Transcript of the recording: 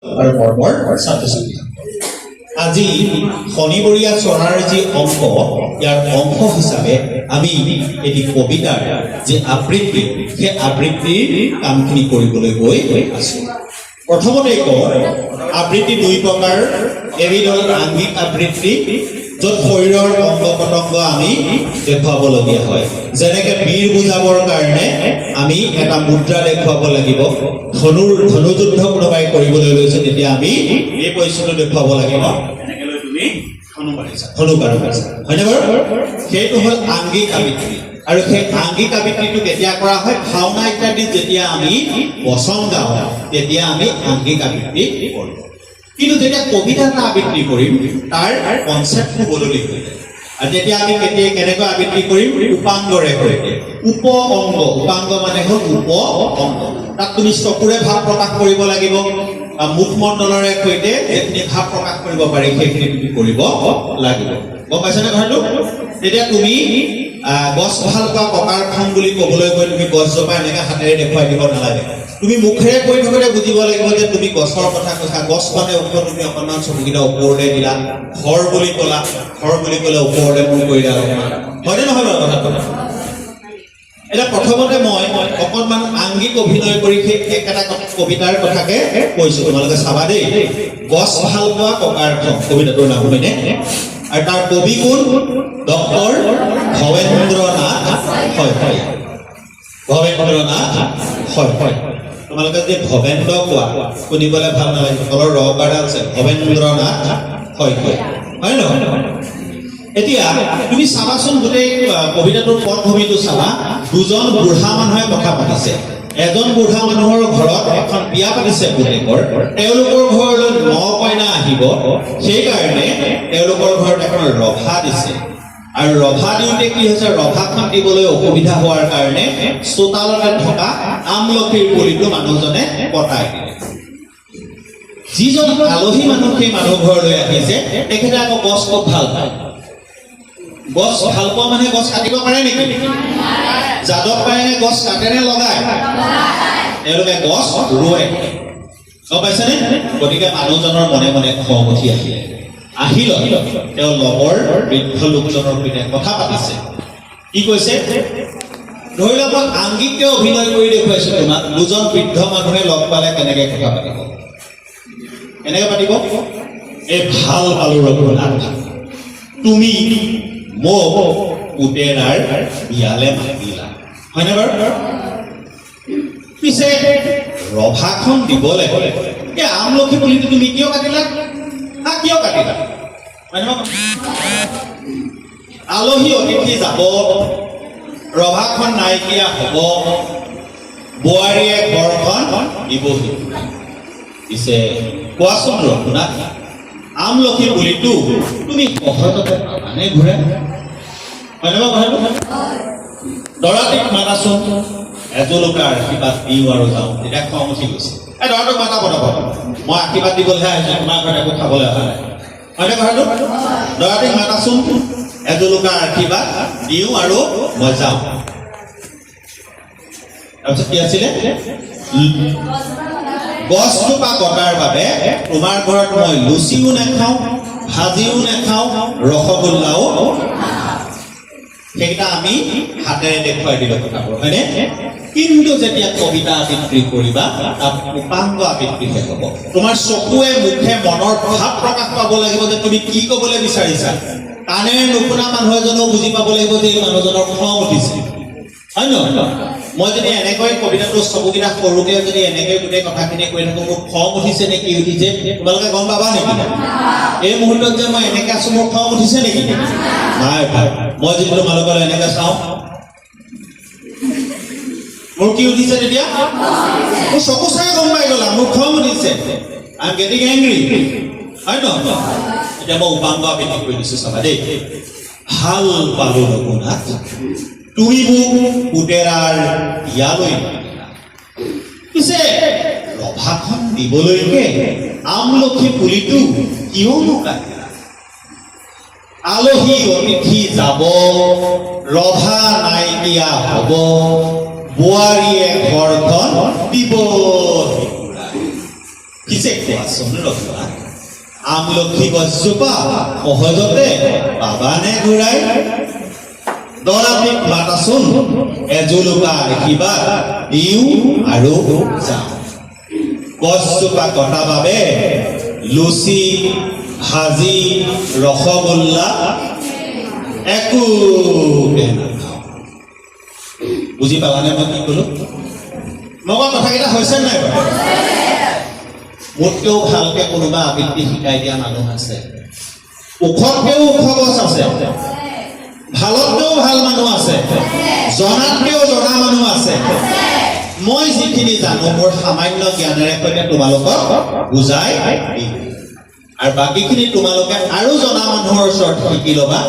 আৰু পৰ্বৰ ছাত্ৰ-ছাত্ৰী আজি শনিবৰীয়া চৰাৰ যি অংক ইয়াৰ অংশ হিচাপে আমি এটি কবিতাৰ যে আবৃত্তি সেই আবৃত্তিৰ কামখিনি কৰিবলৈ গৈ আছো। প্ৰথমতে কওঁ আবৃত্তি দুই প্ৰকাৰ, এবিধ হ'ল আংগিক আবৃত্তি য'ত শৰীৰৰ অংগ পতংগ আমি দেখুৱাবলগীয়া হয়, যেনেকে বীৰ বুজাবৰ কাৰণে আমি এটা মুদ্ৰা দেখুৱাব লাগিব, ধনুযুদ্ধ কোনোবাই কৰিবলৈ লৈছে তেতিয়া আমি এই পৰিস্থিতি দেখুৱাব লাগিব, এনেকে লৈ তুমি ধনু মাৰিছা, হয়নে বাৰু? সেইটো হ'ল আংগিক আবৃত্তি। আৰু সেই আংগিক আবৃত্তিটো কেতিয়া কৰা হয়? ভাওনা ইত্যাদিত যেতিয়া আমি বচন গাওঁ তেতিয়া আমি আংগিক আবৃত্তি কৰোঁ। কিন্তু যেতিয়া কবিতা এটা আবৃত্তি কৰিম তাৰ কনচেপ্টটো বদলি হৈ যায়। আৰু তেতিয়া আমি কেনেকৈ আবৃত্তি কৰিম? উপাংগৰে কৰিম। উপাংগ মানে হ'ল অংগ। তাত তুমি চকুৰে ভাৱ প্ৰকাশ কৰিব লাগিব, মুখমণ্ডলৰে সৈতে যিখিনি ভাৱ প্ৰকাশ কৰিব পাৰি সেইখিনি তুমি কৰিব লাগিব। গম পাইছানে কথাটো? তেতিয়া তুমি গছ ভাল পোৱা ককাৰ খন বুলি ক'বলৈ গৈ তুমি গছজোপা এনেকৈ হাতেৰে দেখুৱাই দিব নালাগে। তুমি মুখেৰে কৈ থাকোঁতে বুজিব লাগিব যে তুমি গছৰ কথা কৈছা। গছ মানে ওপৰত তুমি অকণমান চকুকেইটা ওপৰলৈ দিলা, ঘৰ বুলি ক'লা, ঘৰ বুলি ক'লে ওপৰলৈ মূৰ কৰিলা অকণমান, হয়নে নহয় বাৰু কথাটো? এতিয়া প্ৰথমতে মই অকণমান আংগিক অভিনয় কৰি সেই একেটা কবিতাৰ কথাকে কৈছো, তোমালোকে চাবা দেই। গছ ভাল পোৱা ককাৰ খন কবিতাটোৰ নাম হয়নে? আৰু তাৰ কবি কোন? ডক্টৰ ভৱেন্দ্ৰনাথ শইকীয়া। তোমালোকে যে ভৱেন্দ্ৰ কোৱা শুনিবলৈ ভাল নালাগে, তলৰ ৰকাৰডাল আছে, ভৱেন্দ্ৰনাথ শইকীয়া, হয় নহয়? এতিয়া তুমি চাবাচোন গোটেই কবিতাটোৰ পটভূমিটো চাবা। দুজন বুঢ়া মানুহে কথা পাতিছে। এজন বুঢ়া মানুহৰ ঘৰত এখন বিয়া পাতিছে পুতেকৰ, তেওঁলোকৰ ঘৰলৈ 9 কইনা আহিব, সেইকাৰণে তেওঁলোকৰ ঘৰত এখন ৰভা দিছে। আৰু ৰভা দিওঁতে কি হৈছে? ৰভাখন দিবলৈ অসুবিধা হোৱাৰ কাৰণে চোতালতে থকা আমলখিৰ পুলিটো মানুহজনে কটাই দিলে। যিজন আলহী মানুহ সেই মানুহ ঘৰলৈ আহিছে তেখেতে আকৌ গছ খুব ভাল পায়। গছ ভাল পোৱা মানে গছ কাটিব পাৰে নেকি? যাদৱ পায়েঙে গছ কাটেনে লগায়? তেওঁলোকে গছ ৰুৱে। গম পাইছেনে? গতিকে মানুহজনৰ মনে মনে খং উঠি আহিল। তেওঁ লগৰ বৃদ্ধ লোকজনৰ সৈতে কথা পাতিছে। কি কৈছে? ধৰি লওক মই আংগিককে অভিনয় কৰি দেখুৱাইছো তোমাক। দুজন বৃদ্ধ মানুহে লগ পালে কেনেকে কথা পাতিব? কেনেকে পাতিব? এই ভাল পালো ৰঘুনাথ, তুমি মোক পুতেৰাৰ বিয়ালে মাতিলা, হয়নে বাৰু? পিছে ৰভাখন দিবলৈ এই আমলখি পুলিটো তুমি কিয় কাটিলা? কিয় কাটিলা? আলহী অতিথি যাব, ৰভাখন নাইকিয়া হ'ব, বোৱাৰীয়ে ঘৰখন দিবহি। পিছে কোৱাচোন ৰঘুনাথ, আমলখি পুলিটো তুমি সহজতে পাবানে ঘূৰে? হয়নে বাৰু কথাটো? দৰাটিক মাতাচোন, এজোলোকা আশীৰ্বাদ দিওঁ আৰু যাওঁ। তেতিয়া খং উঠি গৈছে। দৰাটোক মাতা পতাব, মই আশীৰ্বাদ দিবলৈহে আহিছো, তোমাৰ ঘৰত একো খাবলৈ অহা নাই, হয়নে কথাটো? দৰাটিক মাতাচোন, এজোলোকা আশীৰ্বাদ দিওঁ আৰু মই যাওঁ। তাৰপিছত কি আছিলে? গছজোপা কটাৰ বাবে তোমাৰ ঘৰত মই লুচিও নাখাওঁ, ভাজিও নাখাওঁ, ৰসগোল্লাও। সেইকেইটা আমি হাতেৰে দেখুৱাই দিলো কথাবোৰ, হয়নে? কিন্তু যেতিয়া কবিতা আবৃত্তি কৰিবা তাত উপাংগ আবৃত্তিহে হ'ব। তোমাৰ চকুৱে মুখে মনৰ ভাৱ প্ৰকাশ পাব লাগিব যে তুমি কি ক'বলৈ বিচাৰিছা। কাণেৰে নুশুনা মানুহ এজনেও বুজি পাব লাগিব যে এই মানুহজনৰ খং উঠিছে, হয় নহয়? মই যদি এনেকৈ কবিতাটো চকুকেইটা সৰুকে যদি এনেকৈ গোটেই কথাখিনি কৈ থাকো, মোৰ খং উঠিছে নে কি উঠিছে তোমালোকে গম পাবা নেকি? এই মুহূৰ্তত যে মই এনেকে আছো, মোৰ খং উঠিছে নেকি? নাই ভাই। মই যদি তোমালোকৰ এনেকে চাওঁ, মোৰ কি উঠিছে? তেতিয়া মোৰ চকু চাই গম পাই গলা মোৰ খং উঠিছে। আই এম গেটিং এংগ্ৰি, হয় নহয়? এতিয়া মই উপাংগ আবৃত্তি কৰি দিছো, চাবা দেই। ভাল পালো ৰঘুনাথ, তুমি মোক পুতেৰাৰ বিয়ালৈ মাতিলা। পিছে ৰভাখন দিবলৈকে আমলখি পুলিটো কিয়নো কাটিলা? আলহী অতিথি যাব, ৰভা নাইকিয়া হ'ব, বোৱাৰীয়ে ঘৰখন দিব। পিছে কোৱাচোন ৰঘুৱা আমলখি গছজোপা সহজতে পাবানে ঘূৰাই দৰাটিক মাতাচোন এজোলোকা দেখিবা দিওঁ আৰু যাওঁ গছজোপা কটা বাবে লুচি ভাজি ৰসগোল্লা একো নাখাওঁ বুজি পালানে মই কি ক'লো মই কোৱা কথাকেইটা হৈছে নাই বাৰু মোতকেও ভালকে কোনোবা আবৃত্তি শিকাই দিয়া মানুহ আছে ওখতকেও ওখ গছ আছে ভালতকেও ভাল মানুহ আছে জনাতকেও জনা মানুহ আছে মই যিখিনি জানো মোৰ সামান্য জ্ঞানেৰে সৈতে তোমালোকক বুজাই দিম আৰু বাকীখিনি তোমালোকে আৰু জনা মানুহৰ ওচৰত শিকি ল'বা